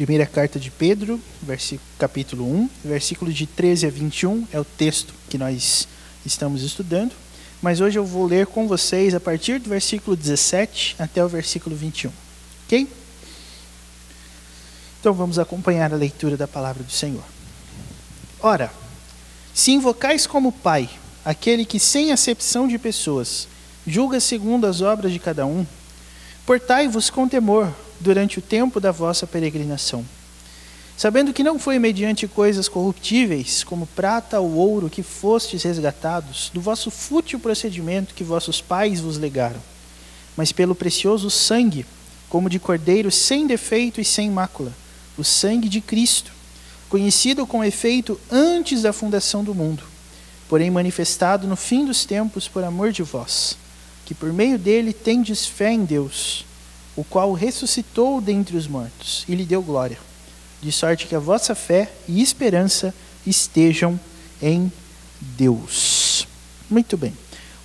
Primeira carta de Pedro, capítulo 1, versículo de 13 a 21, é o texto que nós estamos estudando. Mas hoje eu vou ler com vocês a partir do versículo 17 até o versículo 21, ok? Então vamos acompanhar a leitura da palavra do Senhor. Ora, se invocais como Pai aquele que sem acepção de pessoas julga segundo as obras de cada um, portai-vos com temor durante o tempo da vossa peregrinação, sabendo que não foi mediante coisas corruptíveis, como prata ou ouro, que fostes resgatados do vosso fútil procedimento que vossos pais vos legaram, mas pelo precioso sangue, como de cordeiro sem defeito e sem mácula, o sangue de Cristo, conhecido com efeito antes da fundação do mundo, porém manifestado no fim dos tempos por amor de vós, que por meio dele tendes fé em Deus, o qual ressuscitou dentre os mortos e lhe deu glória, de sorte que a vossa fé e esperança estejam em Deus. Muito bem.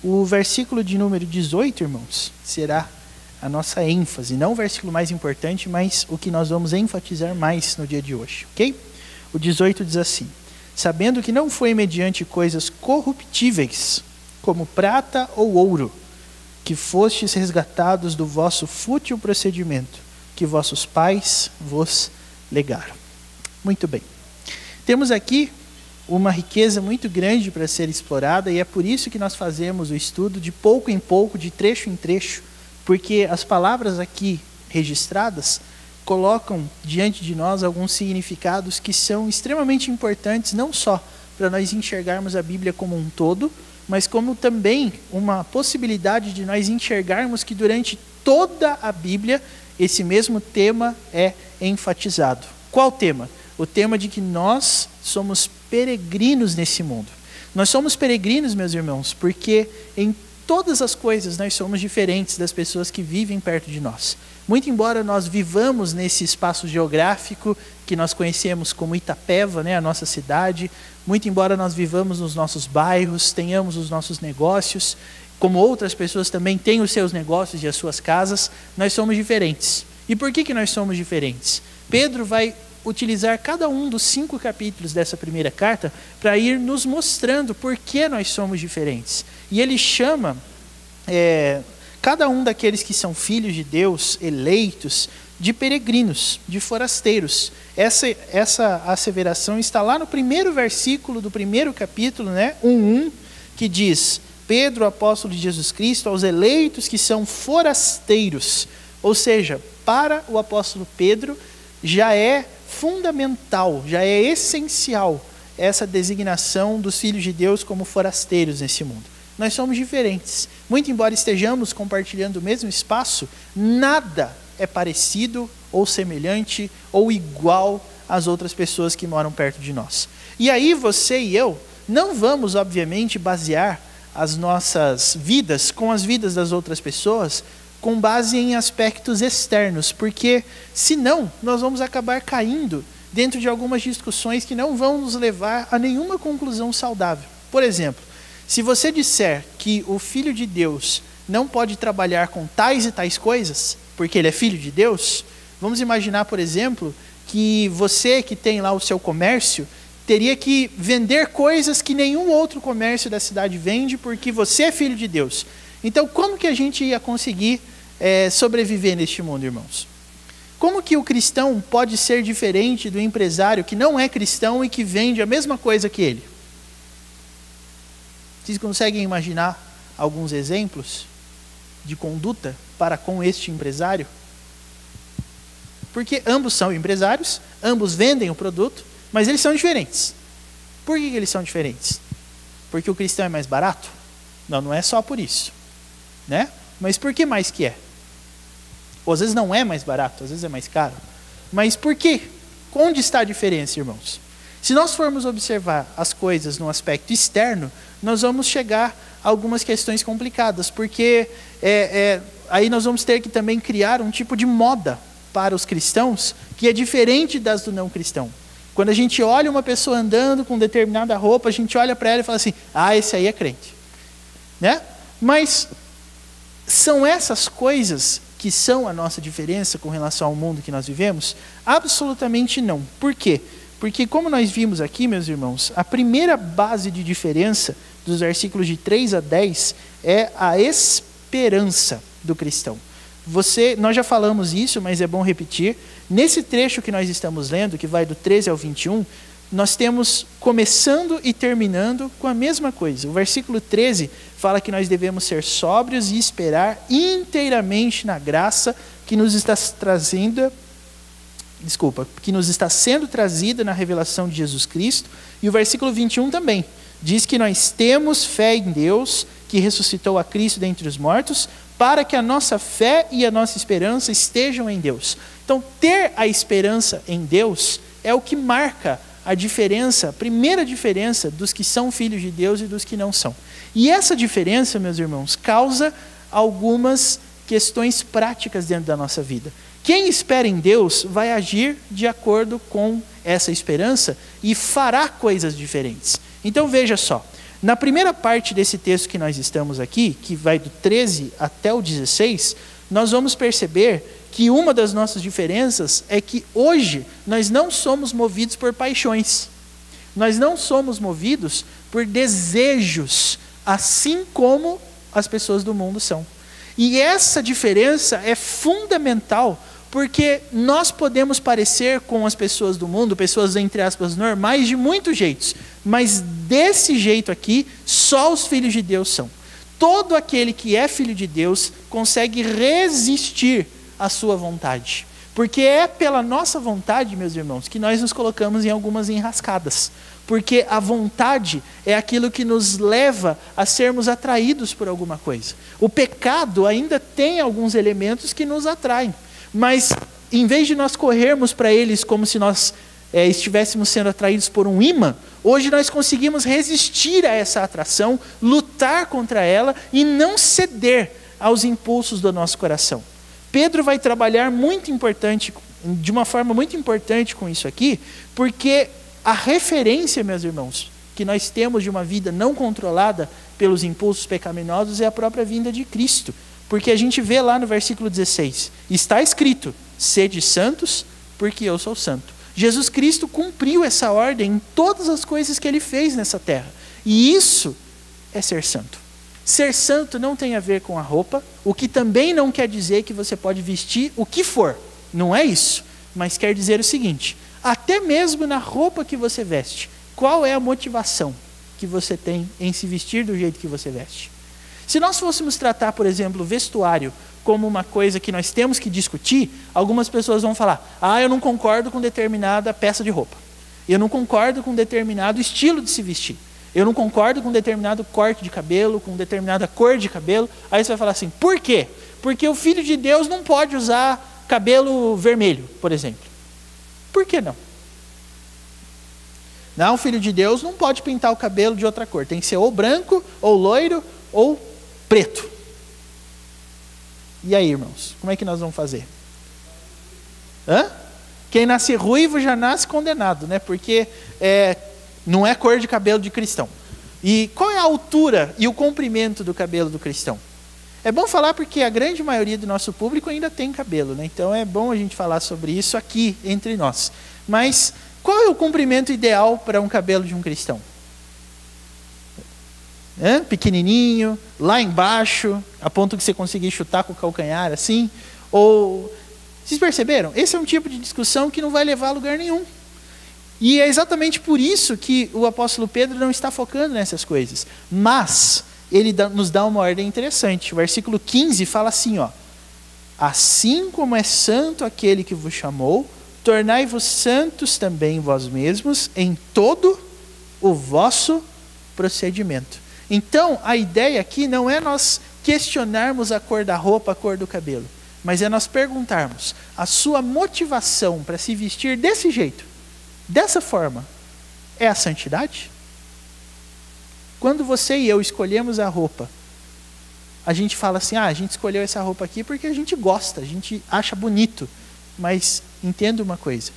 O versículo de número 18, irmãos, será a nossa ênfase, não o versículo mais importante, mas o que nós vamos enfatizar mais no dia de hoje, ok? O 18 diz assim: sabendo que não foi mediante coisas corruptíveis, como prata ou ouro, que fostes resgatados do vosso fútil procedimento, que vossos pais vos legaram. Muito bem. Temos aqui uma riqueza muito grande para ser explorada, e é por isso que nós fazemos o estudo de pouco em pouco, de trecho em trecho, porque as palavras aqui registradas colocam diante de nós alguns significados que são extremamente importantes, não só para nós enxergarmos a Bíblia como um todo, mas como também uma possibilidade de nós enxergarmos que durante toda a Bíblia esse mesmo tema é enfatizado. Qual tema? O tema de que nós somos peregrinos nesse mundo. Nós somos peregrinos, meus irmãos, porque em todas as coisas nós somos diferentes das pessoas que vivem perto de nós. Muito embora nós vivamos nesse espaço geográfico que nós conhecemos como Itapeva, né, a nossa cidade, muito embora nós vivamos nos nossos bairros, tenhamos os nossos negócios, como outras pessoas também têm os seus negócios e as suas casas, nós somos diferentes. E por que nós somos diferentes? Pedro vai utilizar cada um dos 5 capítulos dessa primeira carta para ir nos mostrando por que nós somos diferentes. E ele chama cada um daqueles que são filhos de Deus, eleitos, de peregrinos, de forasteiros. Essa asseveração está lá no primeiro versículo do primeiro capítulo, né, 1:1, que diz: Pedro, apóstolo de Jesus Cristo, aos eleitos que são forasteiros. Ou seja, para o apóstolo Pedro já é fundamental, já é essencial essa designação dos filhos de Deus como forasteiros nesse mundo. Nós somos diferentes. Muito embora estejamos compartilhando o mesmo espaço, nada é parecido ou semelhante ou igual às outras pessoas que moram perto de nós. E aí você e eu não vamos, obviamente, basear as nossas vidas com as vidas das outras pessoas com base em aspectos externos, porque senão nós vamos acabar caindo dentro de algumas discussões que não vão nos levar a nenhuma conclusão saudável. Por exemplo, se você disser que o Filho de Deus não pode trabalhar com tais e tais coisas, porque ele é Filho de Deus, vamos imaginar, por exemplo, que você que tem lá o seu comércio teria que vender coisas que nenhum outro comércio da cidade vende, porque você é Filho de Deus. Então, como que a gente ia conseguir sobreviver neste mundo, irmãos? Como que o cristão pode ser diferente do empresário que não é cristão e que vende a mesma coisa que ele? Vocês conseguem imaginar alguns exemplos de conduta para com este empresário? Porque ambos são empresários, ambos vendem o produto, mas eles são diferentes. Por que eles são diferentes? Porque o cristão é mais barato? Não, não é só por isso, né? Mas por que mais que é? Ou às vezes não é mais barato, às vezes é mais caro. Mas por quê? Onde está a diferença, irmãos? Se nós formos observar as coisas no aspecto externo, nós vamos chegar a algumas questões complicadas, porque aí nós vamos ter que também criar um tipo de moda para os cristãos que é diferente das do não cristão. Quando a gente olha uma pessoa andando com determinada roupa, a gente olha para ela e fala assim: ah, esse aí é crente, né? Mas são essas coisas que são a nossa diferença com relação ao mundo que nós vivemos? Absolutamente não. Por quê? Porque como nós vimos aqui, meus irmãos, a primeira base de diferença dos versículos de 3 a 10 é a esperança do cristão. Nós já falamos isso, mas é bom repetir. Nesse trecho que nós estamos lendo, que vai do 13 ao 21, nós temos começando e terminando com a mesma coisa. O versículo 13 fala que nós devemos ser sóbrios e esperar inteiramente na graça que nos está sendo trazida na revelação de Jesus Cristo. E o versículo 21 também diz que nós temos fé em Deus, que ressuscitou a Cristo dentre os mortos, para que a nossa fé e a nossa esperança estejam em Deus. Então, ter a esperança em Deus é o que marca a diferença, a primeira diferença dos que são filhos de Deus e dos que não são. E essa diferença, meus irmãos, causa algumas questões práticas dentro da nossa vida. Quem espera em Deus vai agir de acordo com essa esperança e fará coisas diferentes. Então veja só, na primeira parte desse texto que nós estamos aqui, que vai do 13 até o 16, nós vamos perceber que uma das nossas diferenças é que hoje nós não somos movidos por paixões. Nós não somos movidos por desejos, assim como as pessoas do mundo são. E essa diferença é fundamental, porque nós podemos parecer com as pessoas do mundo, pessoas entre aspas normais, de muitos jeitos, mas desse jeito aqui, só os filhos de Deus são. Todo aquele que é filho de Deus consegue resistir à sua vontade, porque é pela nossa vontade, meus irmãos, que nós nos colocamos em algumas enrascadas, porque a vontade é aquilo que nos leva a sermos atraídos por alguma coisa. O pecado ainda tem alguns elementos que nos atraem, mas em vez de nós corrermos para eles como se nós estivéssemos sendo atraídos por um imã, hoje nós conseguimos resistir a essa atração, lutar contra ela e não ceder aos impulsos do nosso coração. Pedro vai trabalhar de uma forma muito importante com isso aqui, porque a referência, meus irmãos, que nós temos de uma vida não controlada pelos impulsos pecaminosos é a própria vinda de Cristo. Porque a gente vê lá no versículo 16, está escrito, sede santos, porque eu sou santo. Jesus Cristo cumpriu essa ordem em todas as coisas que ele fez nessa terra. E isso é ser santo. Ser santo não tem a ver com a roupa, o que também não quer dizer que você pode vestir o que for. Não é isso. Mas quer dizer o seguinte, até mesmo na roupa que você veste, qual é a motivação que você tem em se vestir do jeito que você veste? Se nós fôssemos tratar, por exemplo, o vestuário como uma coisa que nós temos que discutir, algumas pessoas vão falar, eu não concordo com determinada peça de roupa. Eu não concordo com determinado estilo de se vestir. Eu não concordo com determinado corte de cabelo, com determinada cor de cabelo. Aí você vai falar assim, por quê? Porque o filho de Deus não pode usar cabelo vermelho, por exemplo. Por que não? Não, o filho de Deus não pode pintar o cabelo de outra cor. Tem que ser ou branco, ou loiro, ou preto. E aí, irmãos, como é que nós vamos fazer? Quem nasce ruivo já nasce condenado, né? Porque não é cor de cabelo de cristão. E qual é a altura e o comprimento do cabelo do cristão? É bom falar porque a grande maioria do nosso público ainda tem cabelo, né? Então é bom a gente falar sobre isso aqui entre nós. Mas qual é o comprimento ideal para um cabelo de um cristão? Pequenininho, lá embaixo, a ponto que você conseguir chutar com o calcanhar assim? Ou vocês perceberam? Esse é um tipo de discussão que não vai levar a lugar nenhum. E é exatamente por isso que o apóstolo Pedro não está focando nessas coisas. Mas ele nos dá uma ordem interessante. O versículo 15 fala assim, assim como é santo aquele que vos chamou, tornai-vos santos também vós mesmos em todo o vosso procedimento. Então, a ideia aqui não é nós questionarmos a cor da roupa, a cor do cabelo, mas é nós perguntarmos, a sua motivação para se vestir desse jeito, dessa forma, é a santidade? Quando você e eu escolhemos a roupa, a gente fala assim, a gente escolheu essa roupa aqui porque a gente gosta, a gente acha bonito, mas entenda uma coisa,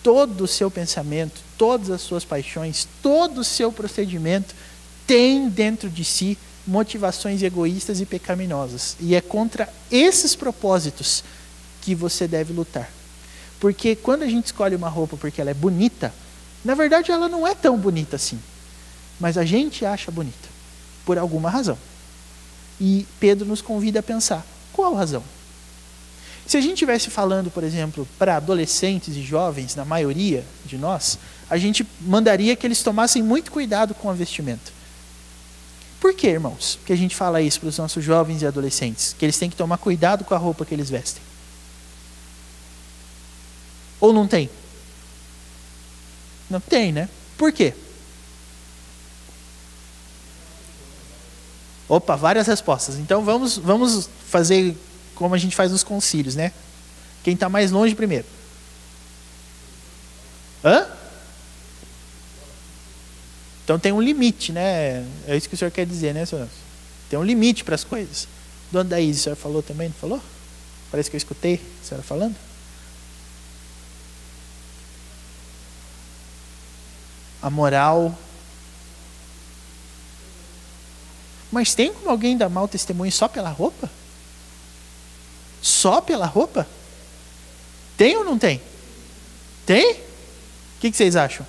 todo o seu pensamento, todas as suas paixões, todo o seu procedimento tem dentro de si motivações egoístas e pecaminosas. E é contra esses propósitos que você deve lutar. Porque quando a gente escolhe uma roupa porque ela é bonita, na verdade ela não é tão bonita assim. Mas a gente acha bonita, por alguma razão. E Pedro nos convida a pensar, qual razão? Se a gente estivesse falando, por exemplo, para adolescentes e jovens, na maioria de nós, a gente mandaria que eles tomassem muito cuidado com a vestimenta. Por que, irmãos, que a gente fala isso para os nossos jovens e adolescentes? Que eles têm que tomar cuidado com a roupa que eles vestem? Ou não tem? Não tem, né? Por quê? Opa, várias respostas. Então vamos fazer como a gente faz nos concílios, né? Quem está mais longe primeiro. Hã? Então tem um limite, né? É isso que o senhor quer dizer, né, senhor? Tem um limite para as coisas. Dona Daís, a senhora falou também, não falou? Parece que eu escutei a senhora falando. A moral. Mas tem como alguém dar mau testemunho só pela roupa? Só pela roupa? Tem ou não tem? Tem? O que vocês acham?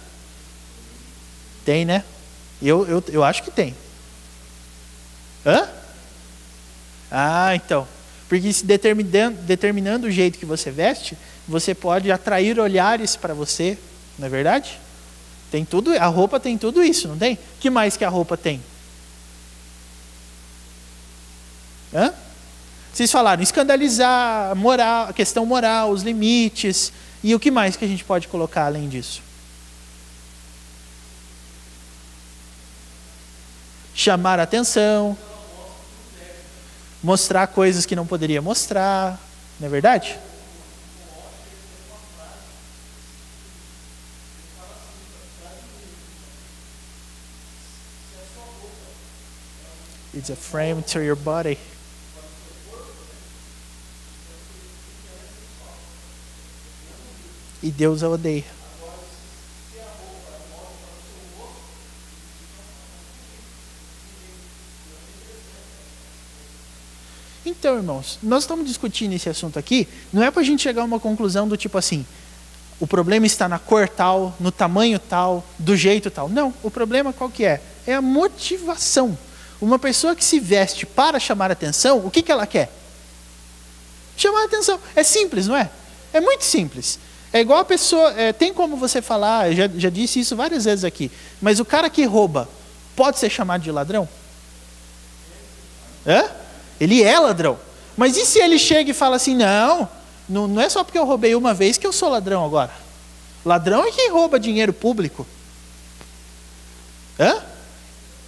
Tem, né? Eu acho que tem. Hã? Ah, então. Porque se determinando o jeito que você veste, você pode atrair olhares para você, não é verdade? Tem tudo, a roupa tem tudo isso, não tem? O que mais que a roupa tem? Hã? Vocês falaram escandalizar, moral, a questão moral, os limites. E o que mais que a gente pode colocar além disso? Chamar a atenção. Mostrar coisas que não poderia mostrar. Não é verdade? It's a frame to your body. E Deus a odeia. Então, irmãos, nós estamos discutindo esse assunto aqui, não é para a gente chegar a uma conclusão do tipo assim, o problema está na cor tal, no tamanho tal, do jeito tal. Não, o problema qual que é? É a motivação. Uma pessoa que se veste para chamar atenção, o que ela quer? Chamar atenção. É simples, não é? É muito simples. É igual a pessoa, tem como você falar, eu já disse isso várias vezes aqui, mas o cara que rouba pode ser chamado de ladrão? Ele é ladrão. Mas e se ele chega e fala assim, não é só porque eu roubei uma vez que eu sou ladrão agora. Ladrão é quem rouba dinheiro público.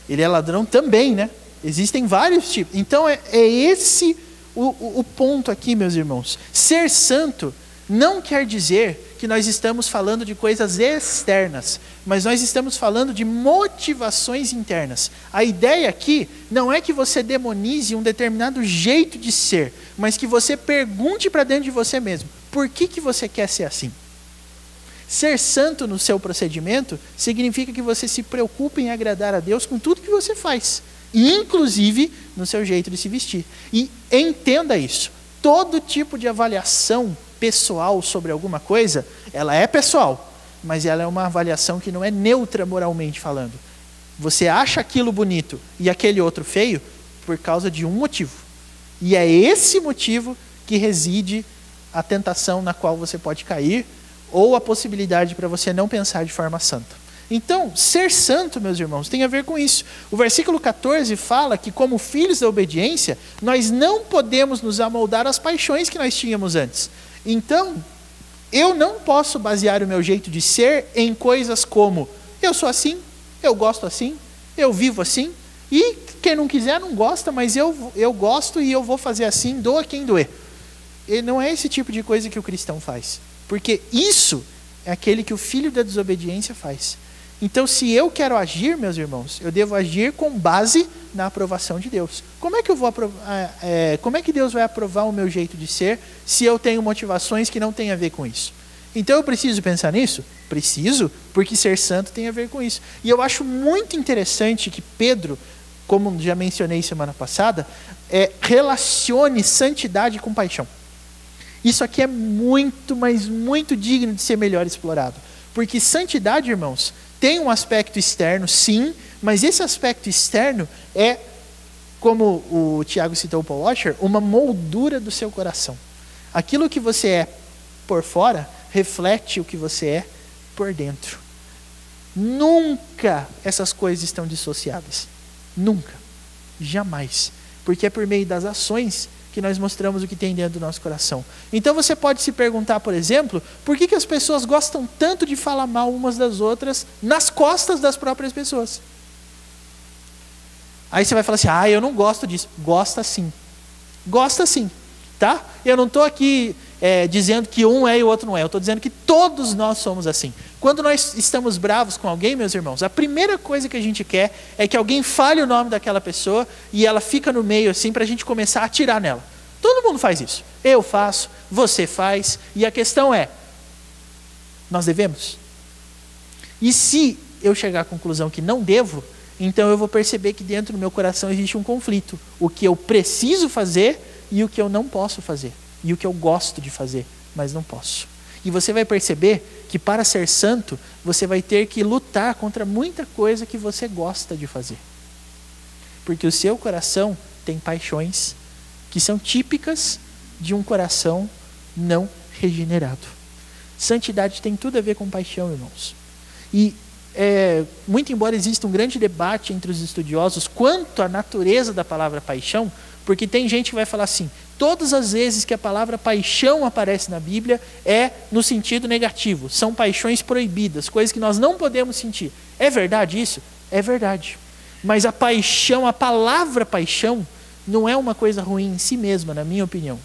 Ele é ladrão também, né? Existem vários tipos. Então é esse o ponto aqui, meus irmãos. Ser santo não quer dizer que nós estamos falando de coisas externas, mas nós estamos falando de motivações internas. A ideia aqui não é que você demonize um determinado jeito de ser, mas que você pergunte para dentro de você mesmo, por que você quer ser assim? Ser santo no seu procedimento significa que você se preocupa em agradar a Deus com tudo que você faz, inclusive no seu jeito de se vestir. E entenda isso, todo tipo de avaliação pessoal sobre alguma coisa, ela é pessoal, mas ela é uma avaliação que não é neutra moralmente falando. Você acha aquilo bonito e aquele outro feio por causa de um motivo. E é esse motivo que reside a tentação na qual você pode cair ou a possibilidade para você não pensar de forma santa. Então, ser santo, meus irmãos, tem a ver com isso. O versículo 14 fala que como filhos da obediência, nós não podemos nos amoldar às paixões que nós tínhamos antes. Então, eu não posso basear o meu jeito de ser em coisas como eu sou assim, eu gosto assim, eu vivo assim, e quem não quiser não gosta, mas eu gosto e eu vou fazer assim, doa quem doer. E não é esse tipo de coisa que o cristão faz, porque isso é aquele que o filho da desobediência faz. Então, se eu quero agir, meus irmãos, eu devo agir com base na aprovação de Deus. Como é que eu vou como é que Deus vai aprovar o meu jeito de ser se eu tenho motivações que não têm a ver com isso? Então eu preciso pensar nisso? Preciso, porque ser santo tem a ver com isso. E eu acho muito interessante que Pedro como já mencionei semana passada, relacione santidade com paixão. Isso aqui é muito, mas muito digno de ser melhor explorado. Porque santidade, irmãos, tem um aspecto externo, sim, mas esse aspecto externo é, como o Tiago citou o Paul Washer, uma moldura do seu coração. Aquilo que você é por fora reflete o que você é por dentro. Nunca essas coisas estão dissociadas. Nunca. Jamais. Porque é por meio das ações que nós mostramos o que tem dentro do nosso coração. Então você pode se perguntar, por exemplo, por que as pessoas gostam tanto de falar mal umas das outras nas costas das próprias pessoas? Aí você vai falar assim, eu não gosto disso. Gosta sim. Gosta sim. Tá? Eu não estou aqui dizendo que um é e o outro não é. Eu estou dizendo que todos nós somos assim. Quando nós estamos bravos com alguém, meus irmãos, a primeira coisa que a gente quer é que alguém fale o nome daquela pessoa e ela fica no meio assim para a gente começar a atirar nela. Todo mundo faz isso. Eu faço, você faz. E a questão é, nós devemos? E se eu chegar à conclusão que não devo, então eu vou perceber que dentro do meu coração existe um conflito. O que eu preciso fazer e o que eu não posso fazer. E o que eu gosto de fazer, mas não posso. E você vai perceber que para ser santo, você vai ter que lutar contra muita coisa que você gosta de fazer. Porque o seu coração tem paixões que são típicas de um coração não regenerado. Santidade tem tudo a ver com paixão, irmãos. E muito embora exista um grande debate entre os estudiosos quanto à natureza da palavra paixão, porque tem gente que vai falar assim, todas as vezes que a palavra paixão aparece na Bíblia é no sentido negativo, são paixões proibidas, coisas que nós não podemos sentir. É verdade isso? É verdade. Mas a paixão, a palavra paixão, não é uma coisa ruim em si mesma, na minha opinião.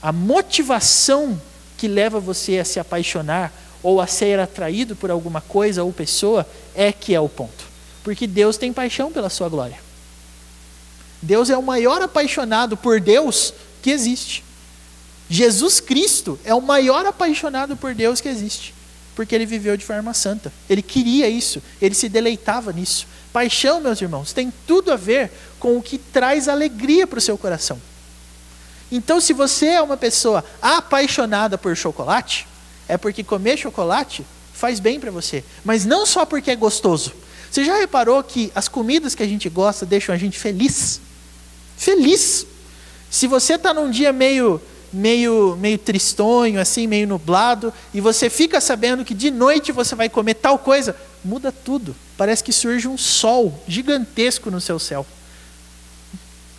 A motivação que leva você a se apaixonar ou a ser atraído por alguma coisa ou pessoa é que é o ponto. Porque Deus tem paixão pela sua glória. Deus é o maior apaixonado por Deus que existe. Jesus Cristo é o maior apaixonado por Deus que existe. Porque ele viveu de forma santa. Ele queria isso. Ele se deleitava nisso. Paixão, meus irmãos, tem tudo a ver com o que traz alegria para o seu coração. Então, se você é uma pessoa apaixonada por chocolate, é porque comer chocolate faz bem para você. Mas não só porque é gostoso. Você já reparou que as comidas que a gente gosta deixam a gente feliz? Feliz. Se você está num dia meio tristonho, assim, meio nublado, e você fica sabendo que de noite você vai comer tal coisa, muda tudo. Parece que surge um sol gigantesco no seu céu.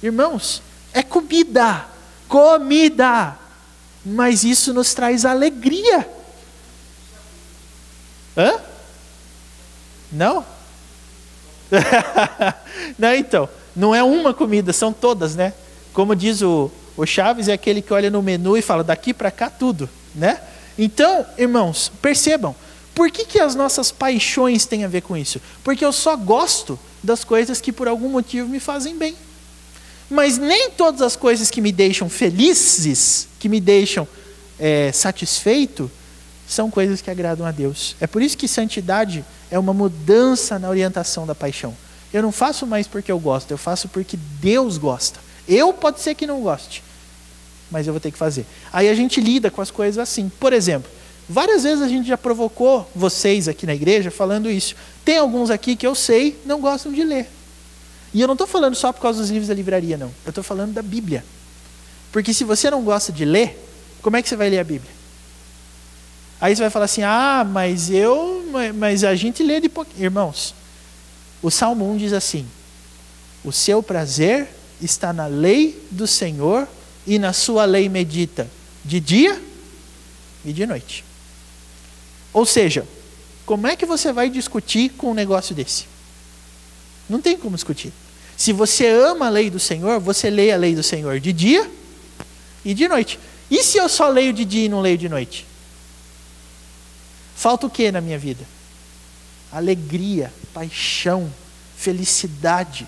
Irmãos, é comida. Comida. Mas isso nos traz alegria. Hã? Não? Não, então. Não é uma comida, são todas, né? Como diz o Chaves, é aquele que olha no menu e fala, daqui para cá tudo, né? Então, irmãos, percebam, por que as nossas paixões têm a ver com isso? Porque eu só gosto das coisas que por algum motivo me fazem bem. Mas nem todas as coisas que me deixam felizes, que me deixam satisfeito, são coisas que agradam a Deus. É por isso que santidade é uma mudança na orientação da paixão. Eu não faço mais porque eu gosto, eu faço porque Deus gosta. Eu pode ser que não goste, mas eu vou ter que fazer. Aí a gente lida com as coisas assim. Por exemplo, várias vezes a gente já provocou vocês aqui na igreja falando isso. Tem alguns aqui que eu sei não gostam de ler. E eu não estou falando só por causa dos livros da livraria, não. Eu estou falando da Bíblia. Porque se você não gosta de ler, como é que você vai ler a Bíblia? Aí você vai falar assim, mas a gente lê de pouquinho. Irmãos, o Salmo 1 diz assim, o seu prazer está na lei do Senhor e na sua lei medita de dia e de noite. Ou seja, como é que você vai discutir com um negócio desse? Não tem como discutir. Se você ama a lei do Senhor, você lê a lei do Senhor de dia e de noite. E se eu só leio de dia e não leio de noite? Falta o que na minha vida? Alegria, paixão, felicidade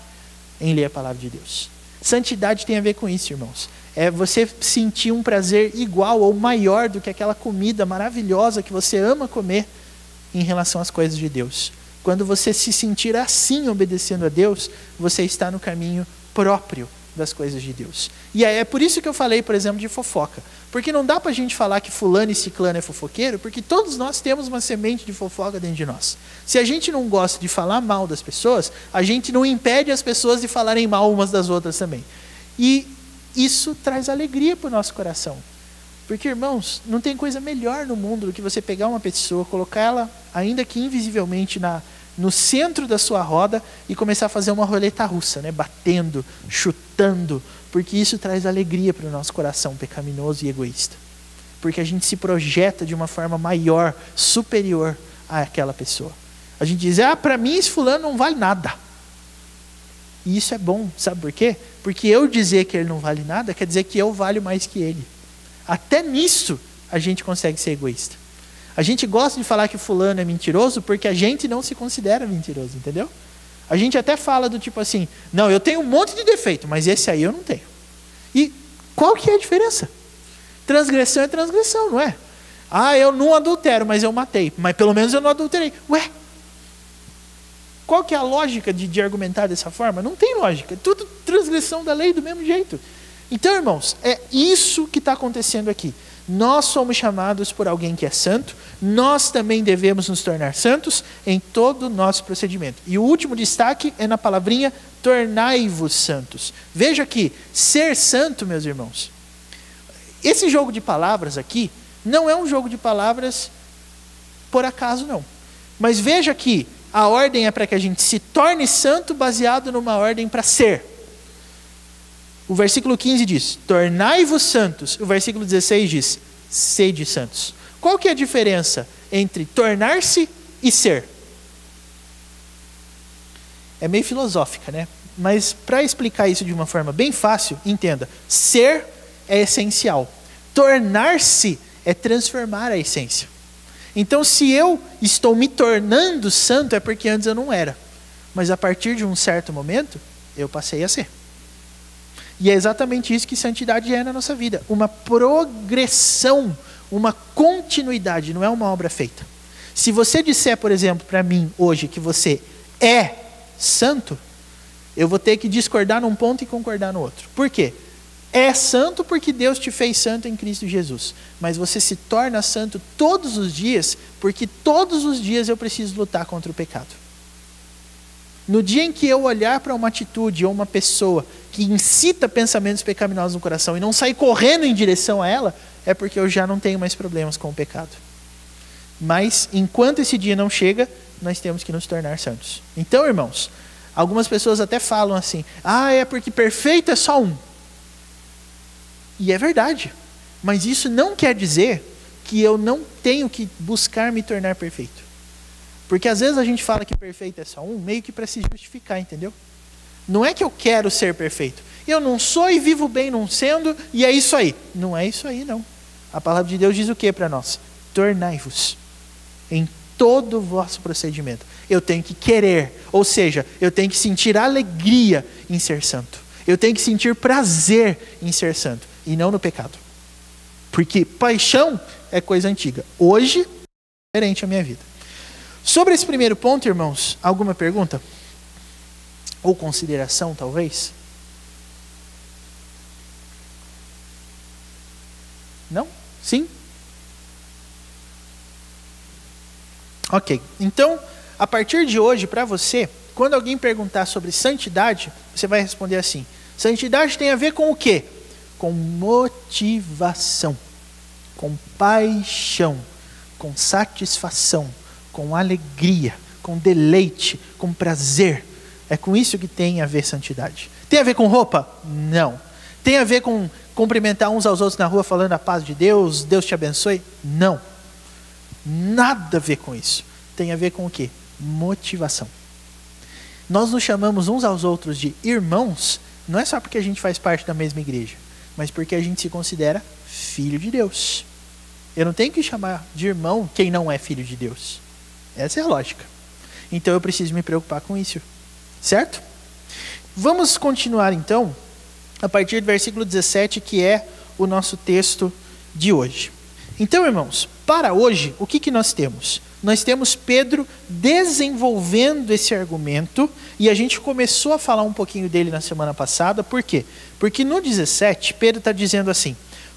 em ler a palavra de Deus. Santidade tem a ver com isso, irmãos. É você sentir um prazer igual ou maior do que aquela comida maravilhosa que você ama comer em relação às coisas de Deus. Quando você se sentir assim obedecendo a Deus, você está no caminho próprio das coisas de Deus. E é por isso que eu falei, por exemplo, de fofoca. Porque não dá pra gente falar que fulano e ciclano é fofoqueiro, porque todos nós temos uma semente de fofoca dentro de nós. Se a gente não gosta de falar mal das pessoas, a gente não impede as pessoas de falarem mal umas das outras também. E isso traz alegria para o nosso coração. Porque, irmãos, não tem coisa melhor no mundo do que você pegar uma pessoa, colocar ela, ainda que invisivelmente, no centro da sua roda e começar a fazer uma roleta russa, né? Batendo, chutando, porque isso traz alegria para o nosso coração pecaminoso e egoísta. Porque a gente se projeta de uma forma maior, superior àquela pessoa. A gente diz, para mim esse fulano não vale nada. E isso é bom, sabe por quê? Porque eu dizer que ele não vale nada quer dizer que eu valho mais que ele. Até nisso a gente consegue ser egoísta. A gente gosta de falar que fulano é mentiroso porque a gente não se considera mentiroso, entendeu? A gente até fala do tipo assim, não, eu tenho um monte de defeito, mas esse aí eu não tenho. E qual que é a diferença? Transgressão é transgressão, não é? Eu não adultero, mas eu matei. Mas pelo menos eu não adulterei. Ué? Qual que é a lógica de argumentar dessa forma? Não tem lógica. É tudo transgressão da lei do mesmo jeito. Então, irmãos, é isso que está acontecendo aqui. Nós somos chamados por alguém que é santo, nós também devemos nos tornar santos em todo o nosso procedimento. E o último destaque é na palavrinha tornai-vos santos. Veja aqui, ser santo, meus irmãos, esse jogo de palavras aqui não é um jogo de palavras por acaso, não. Mas veja que a ordem é para que a gente se torne santo baseado numa ordem para ser. O versículo 15 diz, tornai-vos santos. O versículo 16 diz, sede santos. Qual que é a diferença entre tornar-se e ser? É meio filosófica, né? Mas para explicar isso de uma forma bem fácil, entenda. Ser é essencial. Tornar-se é transformar a essência. Então, se eu estou me tornando santo, é porque antes eu não era. Mas a partir de um certo momento, eu passei a ser. E é exatamente isso que santidade é na nossa vida. Uma progressão, uma continuidade, não é uma obra feita. Se você disser, por exemplo, para mim hoje que você é santo, eu vou ter que discordar num ponto e concordar no outro. Por quê? É santo porque Deus te fez santo em Cristo Jesus. Mas você se torna santo todos os dias, porque todos os dias eu preciso lutar contra o pecado. No dia em que eu olhar para uma atitude ou uma pessoa que incita pensamentos pecaminosos no coração e não sair correndo em direção a ela, é porque eu já não tenho mais problemas com o pecado. Mas, enquanto esse dia não chega, nós temos que nos tornar santos. Então, irmãos, algumas pessoas até falam assim, é porque perfeito é só um. E é verdade. Mas isso não quer dizer que eu não tenho que buscar me tornar perfeito. Porque às vezes a gente fala que perfeito é só um, meio que para se justificar, entendeu? Não é que eu quero ser perfeito. Eu não sou e vivo bem não sendo, e é isso aí. Não é isso aí, não. A palavra de Deus diz o que para nós? Tornai-vos em todo o vosso procedimento. Eu tenho que querer, ou seja, eu tenho que sentir alegria em ser santo. Eu tenho que sentir prazer em ser santo, e não no pecado. Porque paixão é coisa antiga. Hoje, é diferente a minha vida. Sobre esse primeiro ponto, irmãos, alguma pergunta? Ou consideração, talvez? Não? Sim? Ok. Então, a partir de hoje, para você, quando alguém perguntar sobre santidade, você vai responder assim. Santidade tem a ver com o quê? Com motivação, com paixão, com satisfação, com alegria, com deleite, com prazer. É com isso que tem a ver santidade. Tem a ver com roupa? Não. Tem a ver com cumprimentar uns aos outros na rua falando a paz de Deus, Deus te abençoe? Não. Nada a ver com isso. Tem a ver com o quê? Motivação. Nós nos chamamos uns aos outros de irmãos, não é só porque a gente faz parte da mesma igreja, mas porque a gente se considera filho de Deus. Eu não tenho que chamar de irmão quem não é filho de Deus. Essa é a lógica. Então eu preciso me preocupar com isso. Certo? Vamos continuar então, a partir do versículo 17, que é o nosso texto de hoje. Então, irmãos, para hoje, o que nós temos? nós temos Pedro desenvolvendo esse argumento, e a gente começou a falar um pouquinho dele na semana passada. Por quê? Porque no 17, Pedro está dizendo assim: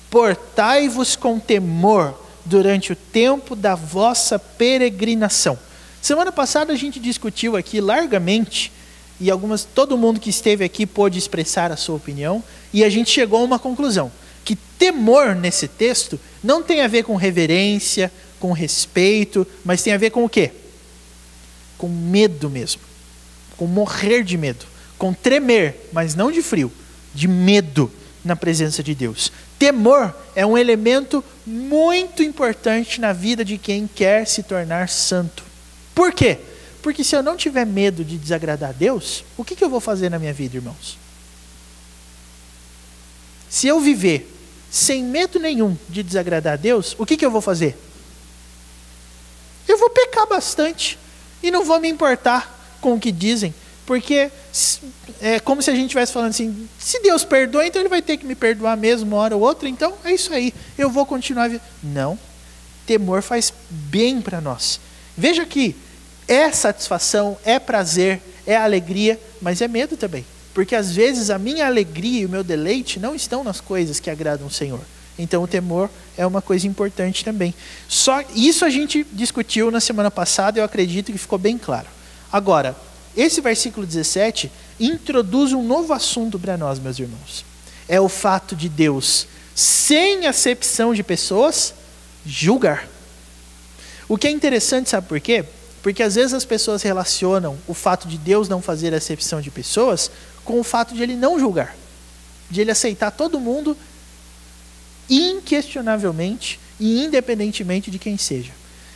portai-vos com temor durante o tempo da vossa peregrinação. Semana passada a gente discutiu aqui largamente, e todo mundo que esteve aqui pôde expressar a sua opinião, e a gente chegou a uma conclusão, que temor nesse texto não tem a ver com reverência, com respeito, mas tem a ver com o quê? Com medo mesmo, com morrer de medo, com tremer, mas não de frio, de medo na presença de Deus. Temor é um elemento muito importante na vida de quem quer se tornar santo. Por quê? Porque se eu não tiver medo de desagradar a Deus, o que eu vou fazer na minha vida, irmãos? Se eu viver sem medo nenhum de desagradar a Deus, o que eu vou fazer? Eu vou pecar bastante e não vou me importar com o que dizem, porque é como se a gente estivesse falando assim: se Deus perdoa, então Ele vai ter que me perdoar mesmo uma hora ou outra, então é isso aí, eu vou continuar vivendo. Não, temor faz bem para nós. Veja que é satisfação, é prazer, é alegria, mas é medo também, porque às vezes a minha alegria e o meu deleite não estão nas coisas que agradam o Senhor. Então o temor é uma coisa importante também. Só isso a gente discutiu na semana passada, eu acredito que ficou bem claro. Agora, esse versículo 17 introduz um novo assunto para nós, meus irmãos. É o fato de Deus, sem acepção de pessoas, julgar. O que é interessante, sabe por quê? Porque às vezes as pessoas relacionam o fato de Deus não fazer acepção de pessoas com o fato de Ele não julgar, de Ele aceitar todo mundo inquestionavelmente e independentemente de quem seja.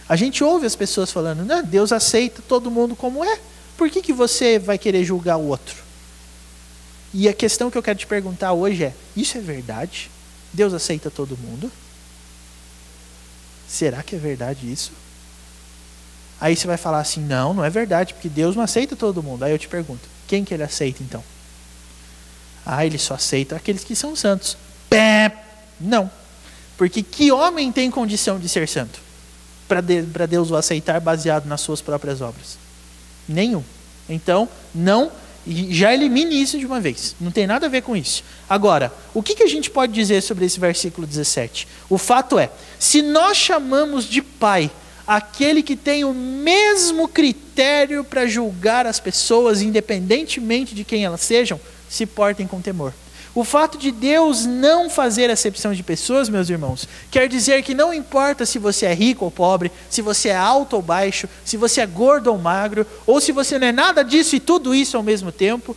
A gente ouve as pessoas falando: não, Deus aceita todo mundo como é, por que você vai querer julgar o outro? E a questão que eu quero te perguntar hoje é: isso é verdade? Deus aceita todo mundo? Será que é verdade isso? Aí você vai falar assim: não é verdade, porque Deus não aceita todo mundo. Aí eu te pergunto: quem que Ele aceita então? Ele só aceita aqueles que são santos. Não, porque que homem tem condição de ser santo para Deus o aceitar baseado nas suas próprias obras? Nenhum. Então, não, já elimine isso de uma vez, não tem nada a ver com isso. Agora, o que a gente pode dizer sobre esse versículo 17? O fato é, se nós chamamos de Pai aquele que tem o mesmo critério para julgar as pessoas, independentemente de quem elas sejam, se portem com temor. O fato de Deus não fazer acepção de pessoas, meus irmãos, quer dizer que não importa se você é rico ou pobre, se você é alto ou baixo, se você é gordo ou magro, ou se você não é nada disso e tudo isso ao mesmo tempo,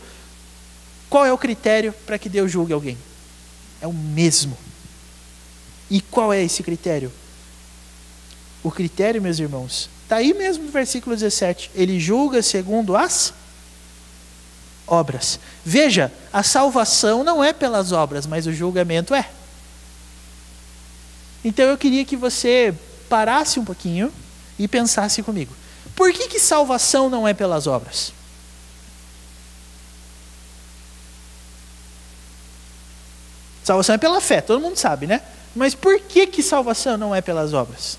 qual é o critério para que Deus julgue alguém? É o mesmo. E qual é esse critério? O critério, meus irmãos, está aí mesmo no versículo 17. Ele julga segundo as obras. Veja, a salvação não é pelas obras, mas o julgamento é. Então eu queria que você parasse um pouquinho e pensasse comigo. Por que salvação não é pelas obras? Salvação é pela fé, todo mundo sabe, né? Mas por que salvação não é pelas obras?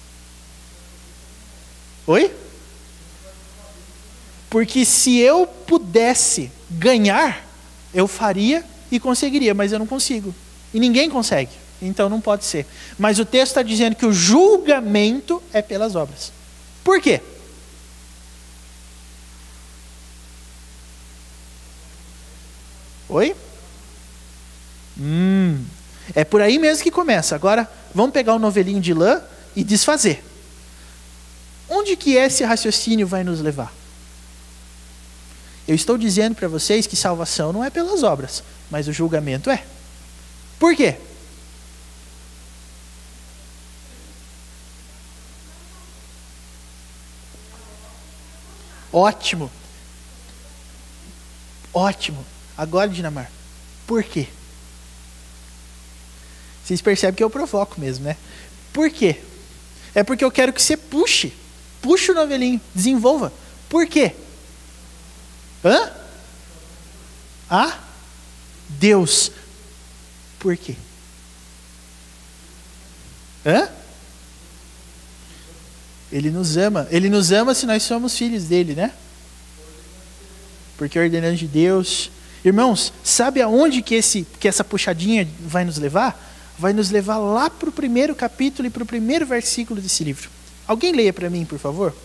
Oi? Porque se eu pudesse ganhar, eu faria e conseguiria, mas eu não consigo. E ninguém consegue, então não pode ser. Mas o texto está dizendo que o julgamento é pelas obras. Por quê? Oi? É por aí mesmo que começa. Agora, vamos pegar o novelinho de lã e desfazer. Onde que esse raciocínio vai nos levar? Eu estou dizendo para vocês que salvação não é pelas obras, mas o julgamento é. Por quê? Ótimo. Ótimo. Agora, Dinamar, por quê? Vocês percebem que eu provoco mesmo, né? Por quê? É porque eu quero que você puxe o novelinho, desenvolva. Por quê? Deus. Por quê? Ele nos ama. Ele nos ama se nós somos filhos dele, né? Porque é ordenança de Deus. Irmãos, sabe aonde que essa puxadinha vai nos levar? Vai nos levar lá para o primeiro capítulo e para o primeiro versículo desse livro. Alguém leia para mim, por favor?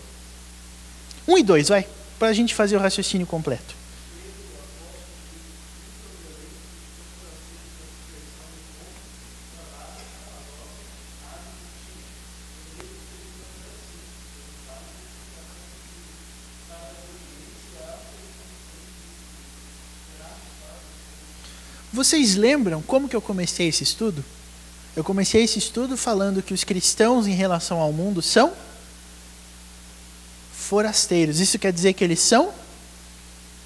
1 e 2, vai. Para a gente fazer o raciocínio completo. Vocês lembram como que eu comecei esse estudo? Eu comecei esse estudo falando que os cristãos em relação ao mundo são forasteiros. Isso quer dizer que eles são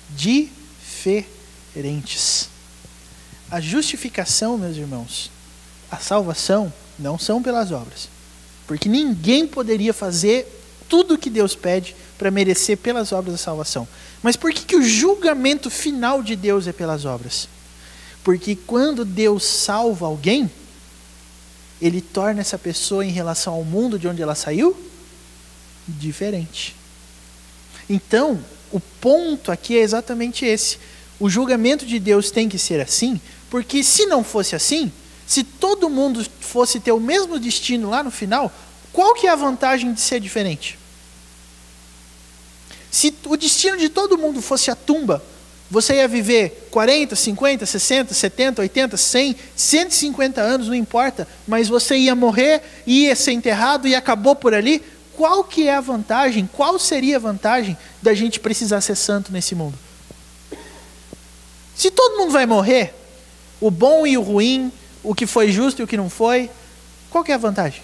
diferentes. A justificação, meus irmãos, a salvação não são pelas obras. Porque ninguém poderia fazer tudo o que Deus pede para merecer pelas obras da salvação. Mas por que o julgamento final de Deus é pelas obras? Porque quando Deus salva alguém, Ele torna essa pessoa em relação ao mundo de onde ela saiu, diferente. Então, o ponto aqui é exatamente esse. O julgamento de Deus tem que ser assim, porque se não fosse assim, se todo mundo fosse ter o mesmo destino lá no final, qual que é a vantagem de ser diferente? Se o destino de todo mundo fosse a tumba, você ia viver 40, 50, 60, 70, 80, 100, 150 anos, não importa, mas você ia morrer, ia ser enterrado e acabou por ali. Qual que é a vantagem? Qual seria a vantagem da gente precisar ser santo nesse mundo? Se todo mundo vai morrer, o bom e o ruim, o que foi justo e o que não foi, qual que é a vantagem?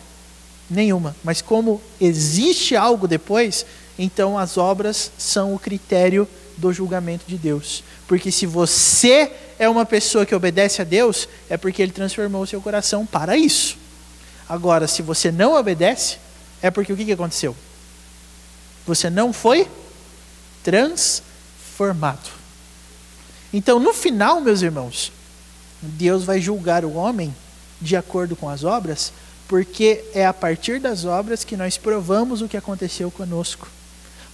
Nenhuma. Mas como existe algo depois, então as obras são o critério do julgamento de Deus. Porque se você é uma pessoa que obedece a Deus, é porque Ele transformou o seu coração para isso. Agora, se você não obedece, é porque o que aconteceu? Você não foi transformado. Então, no final, meus irmãos, Deus vai julgar o homem de acordo com as obras, porque é a partir das obras que nós provamos o que aconteceu conosco.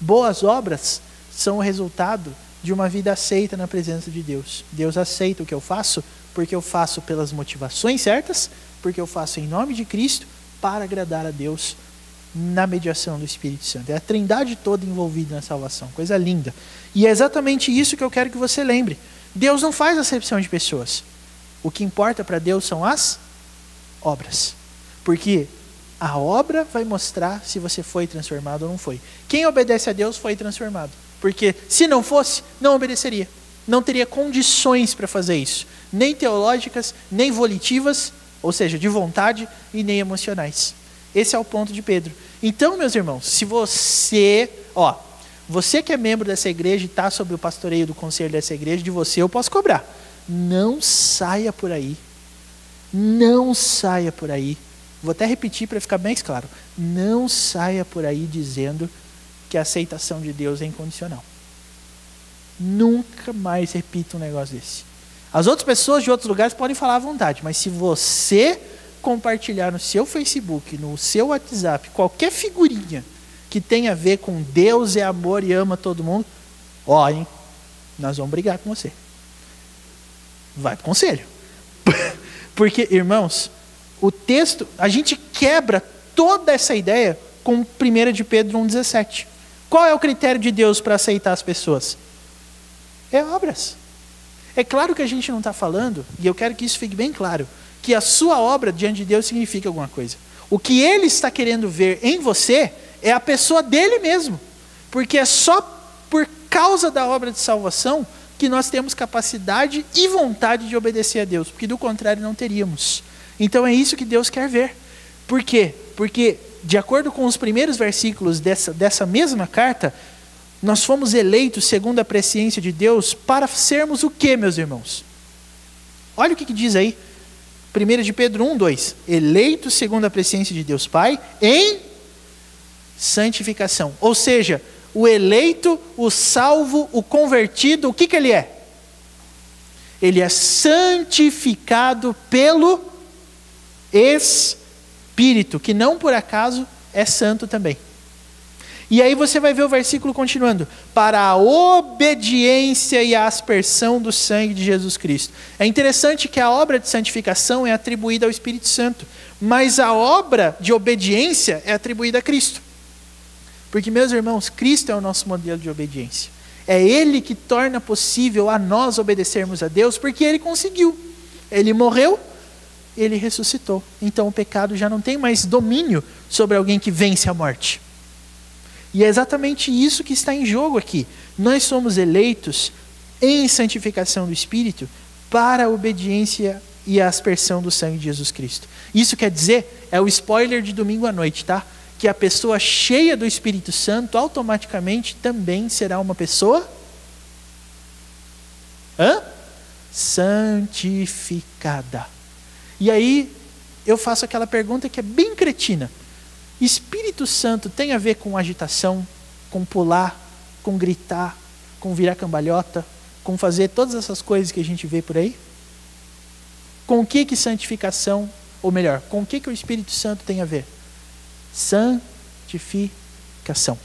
Boas obras são o resultado de uma vida aceita na presença de Deus. Deus aceita o que eu faço, porque eu faço pelas motivações certas, porque eu faço em nome de Cristo, para agradar a Deus na mediação do Espírito Santo. É a trindade toda envolvida na salvação, coisa linda. E é exatamente isso que eu quero que você lembre. Deus não faz acepção de pessoas. O que importa para Deus são as obras. Porque a obra vai mostrar se você foi transformado ou não foi. Quem obedece a Deus foi transformado. Porque se não fosse, não obedeceria. Não teria condições para fazer isso. Nem teológicas, nem volitivas, ou seja, de vontade, e nem emocionais. Esse é o ponto de Pedro. Então, meus irmãos, se você que é membro dessa igreja e está sob o pastoreio do conselho dessa igreja, de você eu posso cobrar. Não saia por aí. Não saia por aí. Vou até repetir para ficar bem claro. Não saia por aí dizendo que a aceitação de Deus é incondicional. Nunca mais repita um negócio desse. As outras pessoas de outros lugares podem falar à vontade, mas se você compartilhar no seu Facebook, no seu WhatsApp, qualquer figurinha que tenha a ver com Deus é amor e ama todo mundo, hein, nós vamos brigar com você. Vai pro conselho. Porque, irmãos, o texto, a gente quebra toda essa ideia com 1 de Pedro 1,17. Qual é o critério de Deus para aceitar as pessoas? É obras. É claro que a gente não está falando, e eu quero que isso fique bem claro, que a sua obra diante de Deus significa alguma coisa. O que Ele está querendo ver em você é a pessoa dele mesmo. Porque é só por causa da obra de salvação que nós temos capacidade e vontade de obedecer a Deus. Porque do contrário não teríamos. Então é isso que Deus quer ver. Por quê? Porque de acordo com os primeiros versículos dessa mesma carta, nós fomos eleitos segundo a presciência de Deus para sermos o quê, meus irmãos? Olha o que diz aí. 1 de Pedro 1:2. Eleitos segundo a presciência de Deus Pai em santificação. Ou seja, o eleito, o salvo, o convertido, o que ele é? Ele é santificado pelo Espírito, que não por acaso é santo também. E aí você vai ver o versículo continuando. Para a obediência e a aspersão do sangue de Jesus Cristo. É interessante que a obra de santificação é atribuída ao Espírito Santo. Mas a obra de obediência é atribuída a Cristo. Porque, meus irmãos, Cristo é o nosso modelo de obediência. É Ele que torna possível a nós obedecermos a Deus, porque Ele conseguiu. Ele morreu, Ele ressuscitou. Então o pecado já não tem mais domínio sobre alguém que vence a morte. E é exatamente isso que está em jogo aqui. Nós somos eleitos em santificação do Espírito para a obediência e a aspersão do sangue de Jesus Cristo. Isso quer dizer, é o spoiler de domingo à noite, tá? Que a pessoa cheia do Espírito Santo automaticamente também será uma pessoa santificada. E aí eu faço aquela pergunta que é bem cretina. Espírito Santo tem a ver com agitação, com pular, com gritar, com virar cambalhota, com fazer todas essas coisas que a gente vê por aí? Com o que santificação, ou melhor, com o que o Espírito Santo tem a ver? Santificação.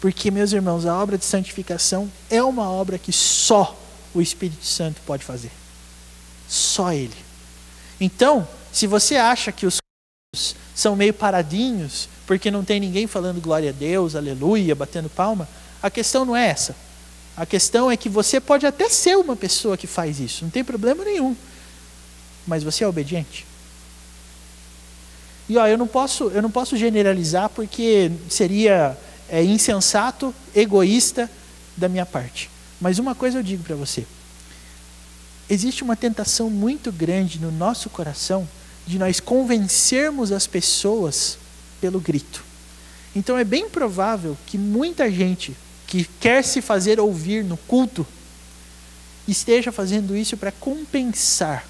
Porque, meus irmãos, a obra de santificação é uma obra que só o Espírito Santo pode fazer. Só Ele. Então, se você acha que os são meio paradinhos, porque não tem ninguém falando glória a Deus, aleluia, batendo palma, a questão não é essa. A questão é que você pode até ser uma pessoa que faz isso, não tem problema nenhum. Mas você é obediente? E eu não posso generalizar, porque seria insensato, egoísta da minha parte. Mas uma coisa eu digo para você. Existe uma tentação muito grande no nosso coração de nós convencermos as pessoas pelo grito. Então é bem provável que muita gente que quer se fazer ouvir no culto esteja fazendo isso para compensar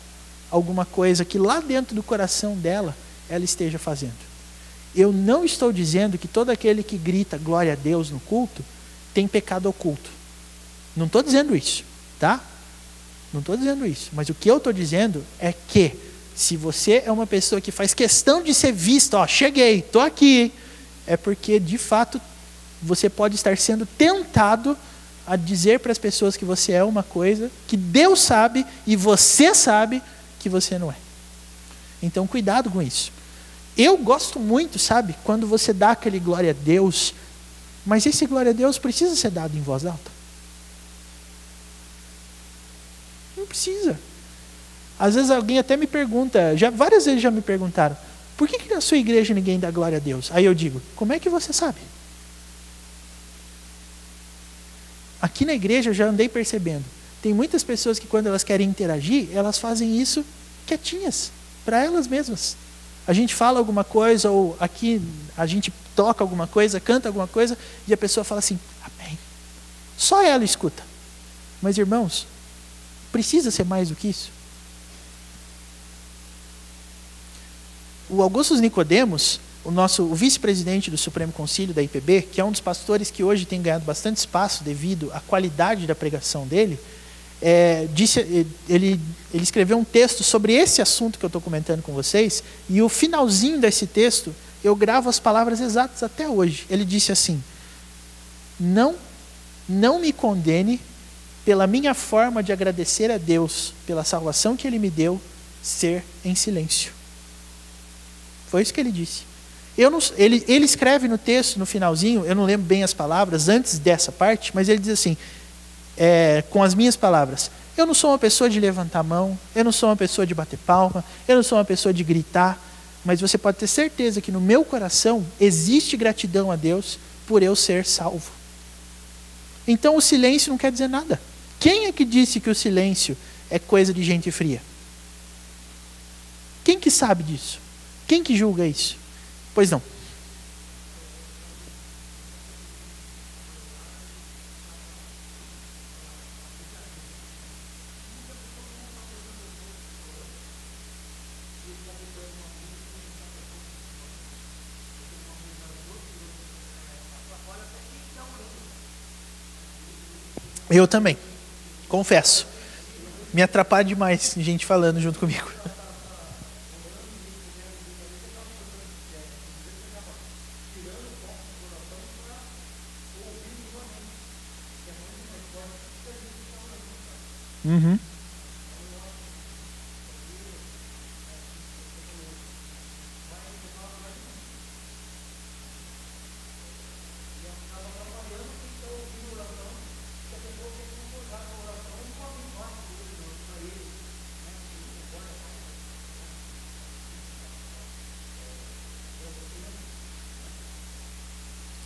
alguma coisa que lá dentro do coração dela ela esteja fazendo. Eu não estou dizendo que todo aquele que grita glória a Deus no culto tem pecado oculto. Não estou dizendo isso, tá? Não estou dizendo isso. Mas o que eu estou dizendo é que se você é uma pessoa que faz questão de ser vista, cheguei, estou aqui, é porque de fato você pode estar sendo tentado a dizer para as pessoas que você é uma coisa que Deus sabe e você sabe que você não é. Então cuidado com isso. Eu gosto muito, sabe, quando você dá aquele glória a Deus, mas esse glória a Deus precisa ser dado em voz alta? Não precisa. Às vezes alguém até me pergunta, várias vezes já me perguntaram, por que na sua igreja ninguém dá glória a Deus? Aí eu digo, como é que você sabe? Aqui na igreja eu já andei percebendo, tem muitas pessoas que quando elas querem interagir, elas fazem isso quietinhas, para elas mesmas. A gente fala alguma coisa, ou aqui a gente toca alguma coisa, canta alguma coisa, e a pessoa fala assim, amém. Só ela escuta. Mas irmãos, precisa ser mais do que isso? O Augustus Nicodemos, o vice-presidente do Supremo Concílio da IPB, que é um dos pastores que hoje tem ganhado bastante espaço devido à qualidade da pregação dele, ele escreveu um texto sobre esse assunto que eu estou comentando com vocês, e o finalzinho desse texto, eu gravo as palavras exatas até hoje. Ele disse assim, não me condene pela minha forma de agradecer a Deus pela salvação que Ele me deu, ser em silêncio. Foi isso que ele disse. Ele escreve no texto, no finalzinho, eu não lembro bem as palavras, antes dessa parte, mas ele diz assim, com as minhas palavras, eu não sou uma pessoa de levantar a mão, eu não sou uma pessoa de bater palma, eu não sou uma pessoa de gritar, mas você pode ter certeza que no meu coração existe gratidão a Deus por eu ser salvo. Então o silêncio não quer dizer nada. Quem é que disse que o silêncio é coisa de gente fria? Quem que sabe disso? Quem que julga isso? Pois não. Eu também, confesso. Me atrapalha demais gente falando junto comigo. Uhum.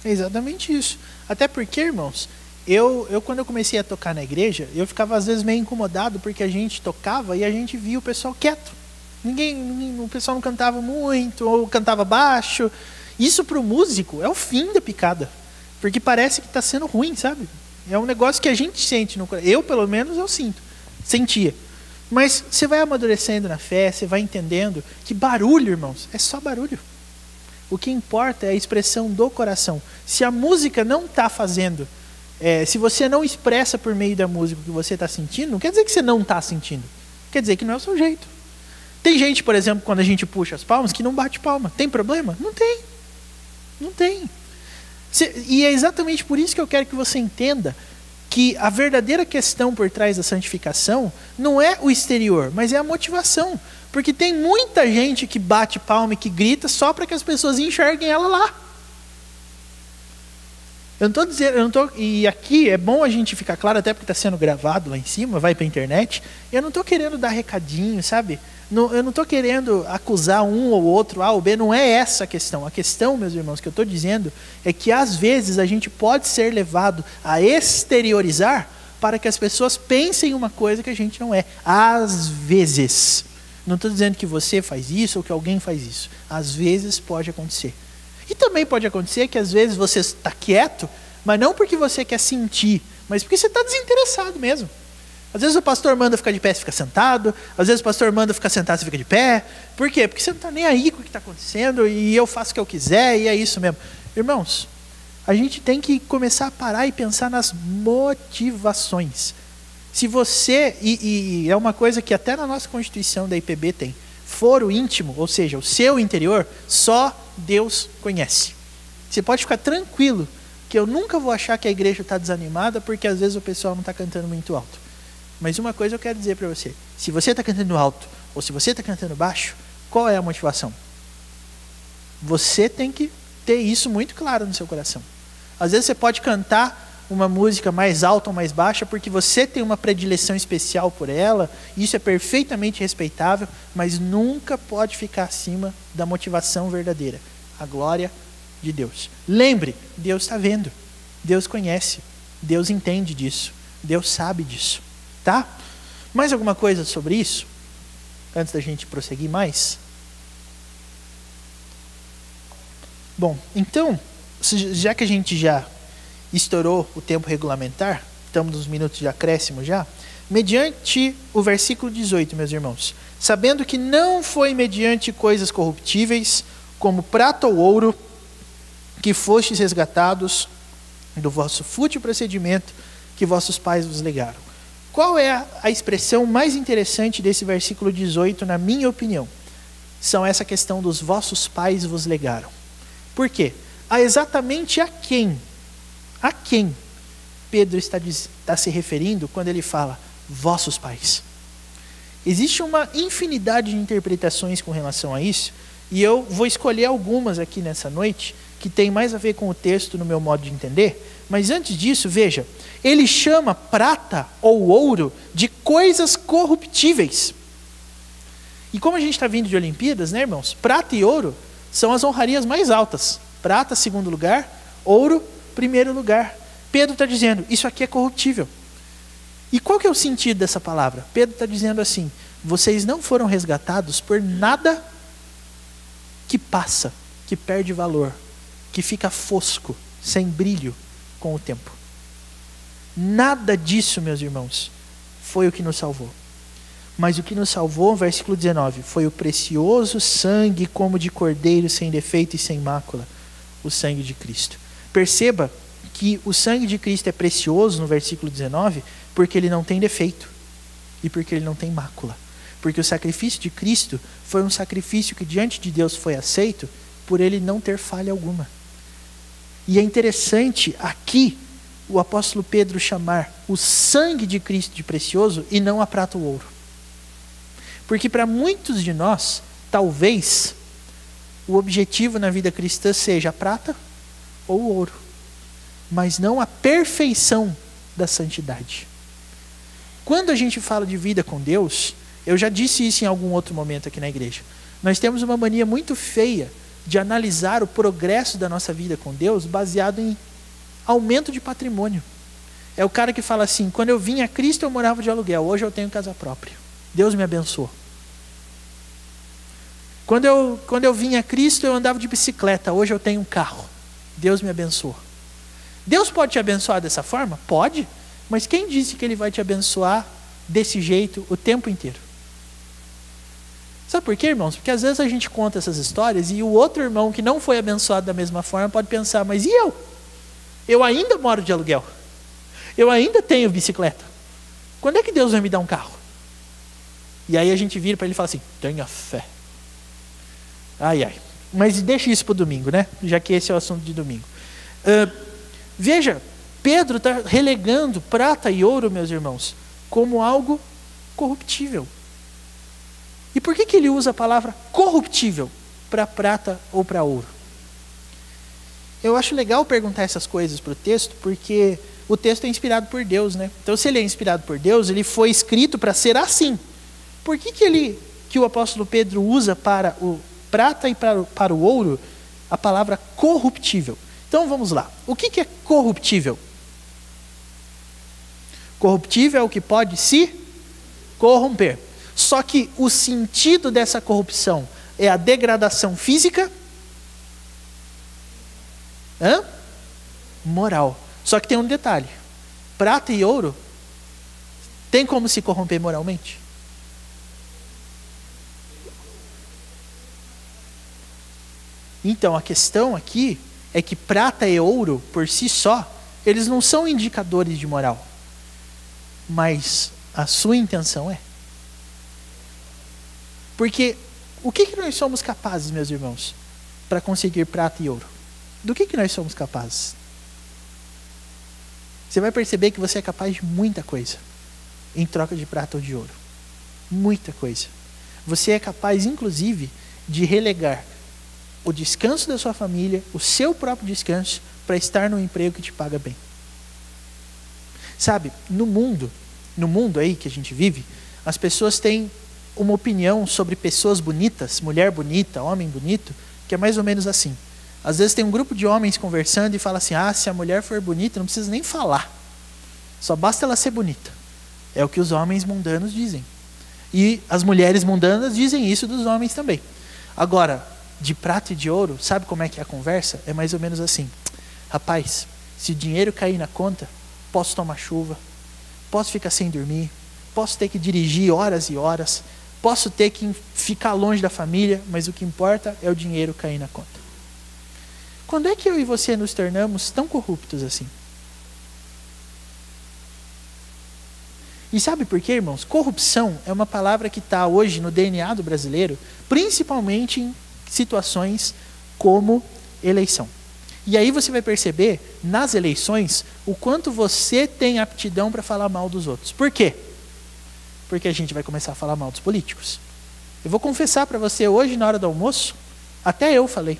É exatamente isso. Até porque, irmãos, eu quando eu comecei a tocar na igreja, eu ficava às vezes meio incomodado porque a gente tocava e a gente via o pessoal quieto. O pessoal não cantava muito, ou cantava baixo. Isso para o músico é o fim da picada. Porque parece que está sendo ruim, sabe? É um negócio que a gente sente no coração. Eu, pelo menos, eu sentia. Mas você vai amadurecendo na fé, você vai entendendo que barulho, irmãos, é só barulho. O que importa é a expressão do coração. Se a música não está fazendo, se você não expressa por meio da música o que você está sentindo, não quer dizer que você não está sentindo. Quer dizer que não é o seu jeito. Tem gente, por exemplo, quando a gente puxa as palmas, que não bate palma. Tem problema? Não tem. Não tem. E é exatamente por isso que eu quero que você entenda que a verdadeira questão por trás da santificação não é o exterior, mas é a motivação. Porque tem muita gente que bate palma e que grita só para que as pessoas enxerguem ela lá. E aqui é bom a gente ficar claro, até porque está sendo gravado lá em cima, vai para a internet. Eu não estou querendo dar recadinho, sabe? Eu não estou querendo acusar um ou outro, A ou B, não é essa a questão. A questão, meus irmãos, que eu estou dizendo é que às vezes a gente pode ser levado a exteriorizar para que as pessoas pensem uma coisa que a gente não é. Às vezes. Não estou dizendo que você faz isso ou que alguém faz isso. Às vezes pode acontecer. E também pode acontecer que às vezes você está quieto, mas não porque você quer sentir, mas porque você está desinteressado mesmo. Às vezes o pastor manda ficar de pé, você fica sentado. Às vezes o pastor manda ficar sentado, você fica de pé. Por quê? Porque você não está nem aí com o que está acontecendo e eu faço o que eu quiser e é isso mesmo. Irmãos, a gente tem que começar a parar e pensar nas motivações. Se você, e é uma coisa que até na nossa Constituição da IPB tem, foro íntimo, ou seja, o seu interior, só Deus conhece. Você pode ficar tranquilo que eu nunca vou achar que a igreja está desanimada porque às vezes o pessoal não está cantando muito alto. Mas uma coisa eu quero dizer para você, se você está cantando alto ou se você está cantando baixo, qual é a motivação? Você tem que ter isso muito claro no seu coração. Às vezes você pode cantar uma música mais alta ou mais baixa porque você tem uma predileção especial por ela, isso é perfeitamente respeitável, mas nunca pode ficar acima da motivação verdadeira, a glória de Deus. Lembre, Deus está vendo, Deus conhece, Deus entende disso, Deus sabe disso, tá? Mais alguma coisa sobre isso? Antes da gente prosseguir mais? Bom, então, já que a gente já estourou o tempo regulamentar, estamos nos minutos de acréscimo já, mediante o versículo 18, meus irmãos, sabendo que não foi mediante coisas corruptíveis, como prata ou ouro, que fostes resgatados do vosso fútil procedimento que vossos pais vos legaram. Qual é a expressão mais interessante desse versículo 18, na minha opinião? São essa questão dos vossos pais vos legaram. Por quê? Exatamente a quem Pedro está se referindo quando ele fala vossos pais. Existe uma infinidade de interpretações com relação a isso, e eu vou escolher algumas aqui nessa noite, que tem mais a ver com o texto no meu modo de entender, mas antes disso, veja, ele chama prata ou ouro de coisas corruptíveis. E como a gente está vindo de Olimpíadas, né, irmãos? Prata e ouro são as honrarias mais altas. Prata, segundo lugar, ouro, primeiro lugar. Pedro está dizendo, isso aqui é corruptível. E qual que é o sentido dessa palavra? Pedro está dizendo assim, vocês não foram resgatados por nada que passa, que perde valor, que fica fosco, sem brilho com o tempo. Nada disso, meus irmãos, foi o que nos salvou. Mas o que nos salvou, versículo 19, foi o precioso sangue como de cordeiro sem defeito e sem mácula, o sangue de Cristo. Perceba que o sangue de Cristo é precioso no versículo 19, porque ele não tem defeito e porque ele não tem mácula. Porque o sacrifício de Cristo foi um sacrifício que diante de Deus foi aceito por ele não ter falha alguma. E é interessante aqui o apóstolo Pedro chamar o sangue de Cristo de precioso e não a prata ou ouro? Porque para muitos de nós, talvez, o objetivo na vida cristã seja a prata ou o ouro, mas não a perfeição da santidade. Quando a gente fala de vida com Deus, eu já disse isso em algum outro momento aqui na igreja, nós temos uma mania muito feia de analisar o progresso da nossa vida com Deus baseado em aumento de patrimônio. É o cara que fala assim: quando eu vim a Cristo eu morava de aluguel, hoje eu tenho casa própria, Deus me abençoou. Quando eu vim a Cristo eu andava de bicicleta, hoje eu tenho um carro, Deus me abençoou. Deus pode te abençoar dessa forma? Pode, mas quem disse que Ele vai te abençoar desse jeito o tempo inteiro? Sabe por quê, irmãos? Porque às vezes a gente conta essas histórias e o outro irmão que não foi abençoado da mesma forma pode pensar: mas e eu? Eu ainda moro de aluguel. Eu ainda tenho bicicleta. Quando é que Deus vai me dar um carro? E aí a gente vira para ele e fala assim: tenha fé. Ai, ai. Mas deixa isso para o domingo, né? Já que esse é o assunto de domingo. Veja, Pedro está relegando prata e ouro, meus irmãos, como algo corruptível. E por que ele usa a palavra corruptível para prata ou para ouro? Eu acho legal perguntar essas coisas para o texto, porque o texto é inspirado por Deus, né? Então, se ele é inspirado por Deus, ele foi escrito para ser assim. Por que o apóstolo Pedro usa para o prata e para o ouro a palavra corruptível? Então, vamos lá. O que é corruptível? Corruptível é o que pode se corromper. Só que o sentido dessa corrupção é a degradação física, moral. Só que tem um detalhe: prata e ouro tem como se corromper moralmente? Então a questão aqui é que prata e ouro por si só, eles não são indicadores de moral, mas a sua intenção é. Porque o que nós somos capazes, meus irmãos, para conseguir prata e ouro? Do que nós somos capazes? Você vai perceber que você é capaz de muita coisa em troca de prata ou de ouro. Muita coisa. Você é capaz, inclusive, de relegar o descanso da sua família, o seu próprio descanso, para estar num emprego que te paga bem. Sabe, no mundo aí que a gente vive, as pessoas têm uma opinião sobre pessoas bonitas, mulher bonita, homem bonito, que é mais ou menos assim. Às vezes tem um grupo de homens conversando e fala assim: se a mulher for bonita, não precisa nem falar. Só basta ela ser bonita. É o que os homens mundanos dizem. E as mulheres mundanas dizem isso dos homens também. Agora, de prata e de ouro, sabe como é que é a conversa? É mais ou menos assim: rapaz, se o dinheiro cair na conta, posso tomar chuva, posso ficar sem dormir, posso ter que dirigir horas e horas, posso ter que ficar longe da família, mas o que importa é o dinheiro cair na conta. Quando é que eu e você nos tornamos tão corruptos assim? E sabe por quê, irmãos? Corrupção é uma palavra que está hoje no DNA do brasileiro, principalmente em situações como eleição. E aí você vai perceber, nas eleições, o quanto você tem aptidão para falar mal dos outros. Por quê? Porque a gente vai começar a falar mal dos políticos. Eu vou confessar para você hoje, na hora do almoço, até eu falei.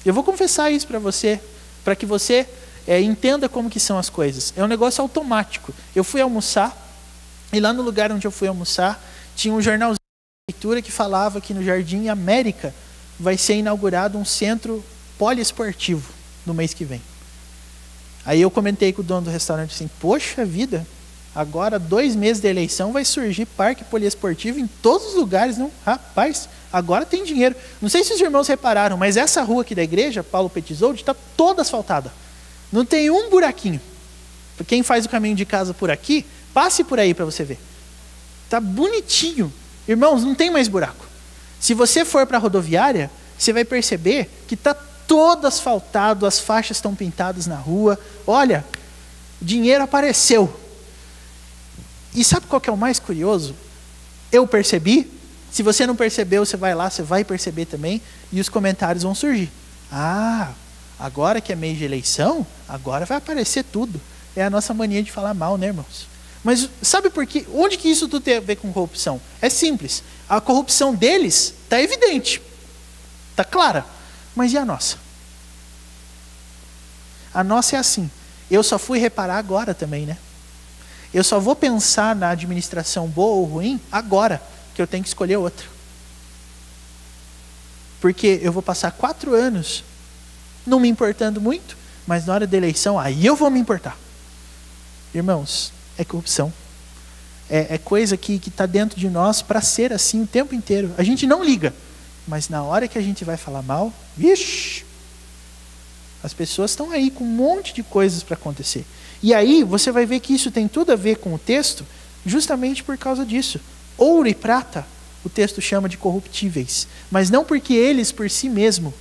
Eu vou confessar isso para você, para que você entenda como que são as coisas. É um negócio automático. Eu fui almoçar, e lá no lugar onde eu fui almoçar, tinha um jornalzinho de leitura que falava que no Jardim América vai ser inaugurado um centro poliesportivo no mês que vem. Aí eu comentei com o dono do restaurante assim: poxa vida, agora 2 meses de eleição vai surgir parque poliesportivo em todos os lugares, não? Rapaz, agora tem dinheiro. Não sei se os irmãos repararam, mas essa rua aqui da igreja, Paulo Petizold, está toda asfaltada. Não tem um buraquinho. Quem faz o caminho de casa por aqui, passe por aí para você ver. Está bonitinho. Irmãos, não tem mais buraco. Se você for para a rodoviária, você vai perceber que está todo asfaltado, as faixas estão pintadas na rua. Olha, o dinheiro apareceu. E sabe qual que é o mais curioso? Eu percebi. Se você não percebeu, você vai lá, você vai perceber também, e os comentários vão surgir. Agora que é mês de eleição, agora vai aparecer tudo. É a nossa mania de falar mal, né, irmãos? Mas sabe por quê? Onde que isso tudo tem a ver com corrupção? É simples. A corrupção deles está evidente. Está clara. Mas e a nossa? A nossa é assim. Eu só fui reparar agora também, né? Eu só vou pensar na administração boa ou ruim agora, que eu tenho que escolher outra. Porque eu vou passar 4 anos não me importando muito, mas na hora da eleição, aí eu vou me importar. Irmãos, é corrupção. É coisa que está dentro de nós para ser assim o tempo inteiro. A gente não liga, mas na hora que a gente vai falar mal, vixe, as pessoas estão aí com um monte de coisas para acontecer. E aí você vai ver que isso tem tudo a ver com o texto, justamente por causa disso. Ouro e prata, o texto chama de corruptíveis, mas não porque eles por si mesmos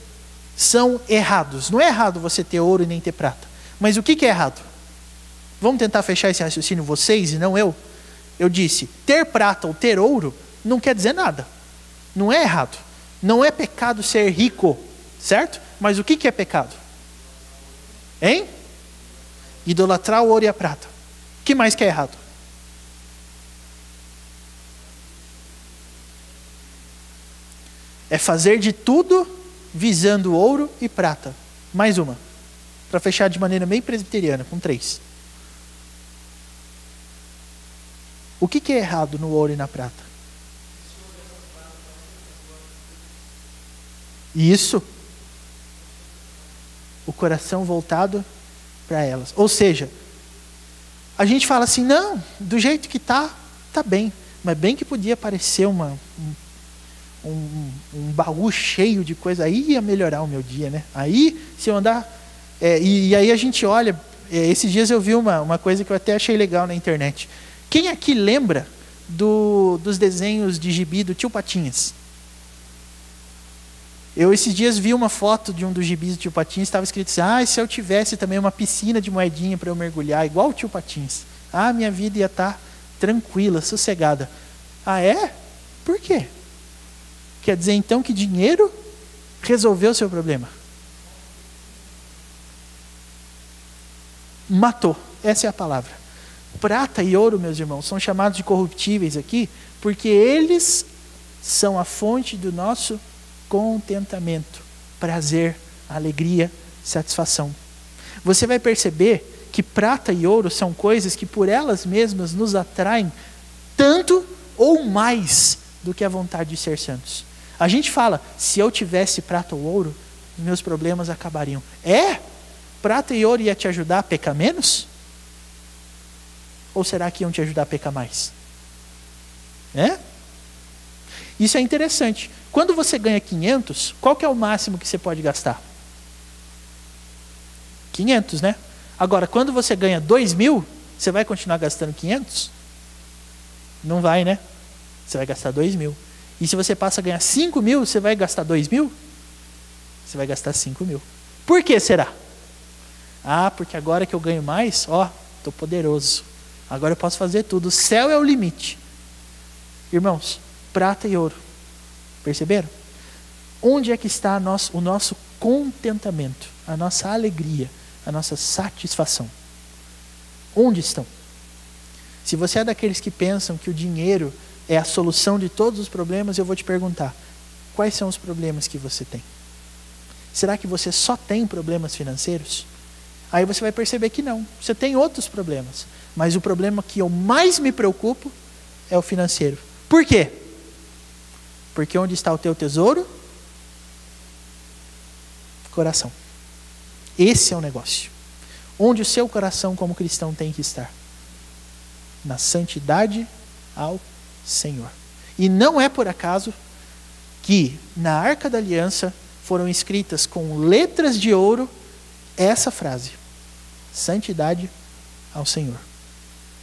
são errados. Não é errado você ter ouro e nem ter prata. Mas o que é errado? Vamos tentar fechar esse raciocínio vocês e não eu? Eu disse, ter prata ou ter ouro não quer dizer nada. Não é errado. Não é pecado ser rico, certo? Mas o que é pecado? Hein? Idolatrar o ouro e a prata. O que mais que é errado? É fazer de tudo visando ouro e prata. Mais uma. Para fechar de maneira meio presbiteriana, com 3. O que é errado no ouro e na prata? Isso. O coração voltado para elas. Ou seja, a gente fala assim, não, do jeito que tá bem. Mas bem que podia parecer um baú cheio de coisa, aí ia melhorar o meu dia, né? Aí, se eu andar... e aí a gente olha... esses dias eu vi uma coisa que eu até achei legal na internet. Quem aqui lembra dos desenhos de gibi do Tio Patinhas? Eu esses dias vi uma foto de um dos gibis do Tio Patinhas, estava escrito assim, se eu tivesse também uma piscina de moedinha para eu mergulhar, igual o Tio Patinhas, minha vida ia estar tranquila, sossegada. É? Por quê? Quer dizer então que dinheiro resolveu o seu problema? Matou, essa é a palavra. Prata e ouro, meus irmãos, são chamados de corruptíveis aqui, porque eles são a fonte do nosso contentamento, prazer, alegria, satisfação. Você vai perceber que prata e ouro são coisas que por elas mesmas nos atraem tanto ou mais do que a vontade de ser santos. A gente fala, se eu tivesse prata ou ouro, meus problemas acabariam. Prata e ouro ia te ajudar a pecar menos? Ou será que iam te ajudar a pecar mais? Isso é interessante. Quando você ganha 500, qual que é o máximo que você pode gastar? 500, né? Agora, quando você ganha 2.000, você vai continuar gastando 500? Não vai, né? Você vai gastar 2.000. E se você passa a ganhar 5.000, você vai gastar 2.000? Você vai gastar 5.000. Por que será? Porque agora que eu ganho mais, estou poderoso. Agora eu posso fazer tudo. O céu é o limite. Irmãos, prata e ouro. Perceberam? Onde é que está o nosso contentamento, a nossa alegria, a nossa satisfação? Onde estão? Se você é daqueles que pensam que o dinheiro é a solução de todos os problemas, eu vou te perguntar, quais são os problemas que você tem? Será que você só tem problemas financeiros? Aí você vai perceber que não, você tem outros problemas. Mas o problema que eu mais me preocupo é o financeiro. Por quê? Porque onde está o teu tesouro? Coração. Esse é o negócio. Onde o seu coração como cristão tem que estar? Na santidade ao Senhor. E não é por acaso que na Arca da Aliança foram escritas com letras de ouro essa frase: santidade ao Senhor.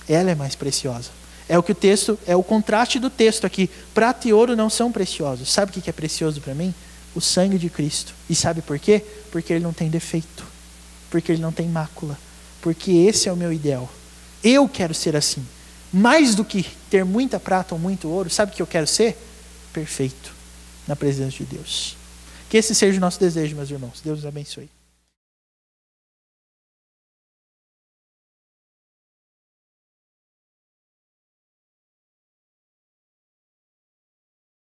Ela é mais preciosa. É o que o texto, é o contraste do texto aqui. Prata e ouro não são preciosos. Sabe o que é precioso para mim? O sangue de Cristo. E sabe por quê? Porque ele não tem defeito. Porque ele não tem mácula. Porque esse é o meu ideal. Eu quero ser assim. Mais do que ter muita prata ou muito ouro, sabe o que eu quero ser? Perfeito. Na presença de Deus. Que esse seja o nosso desejo, meus irmãos. Deus os abençoe.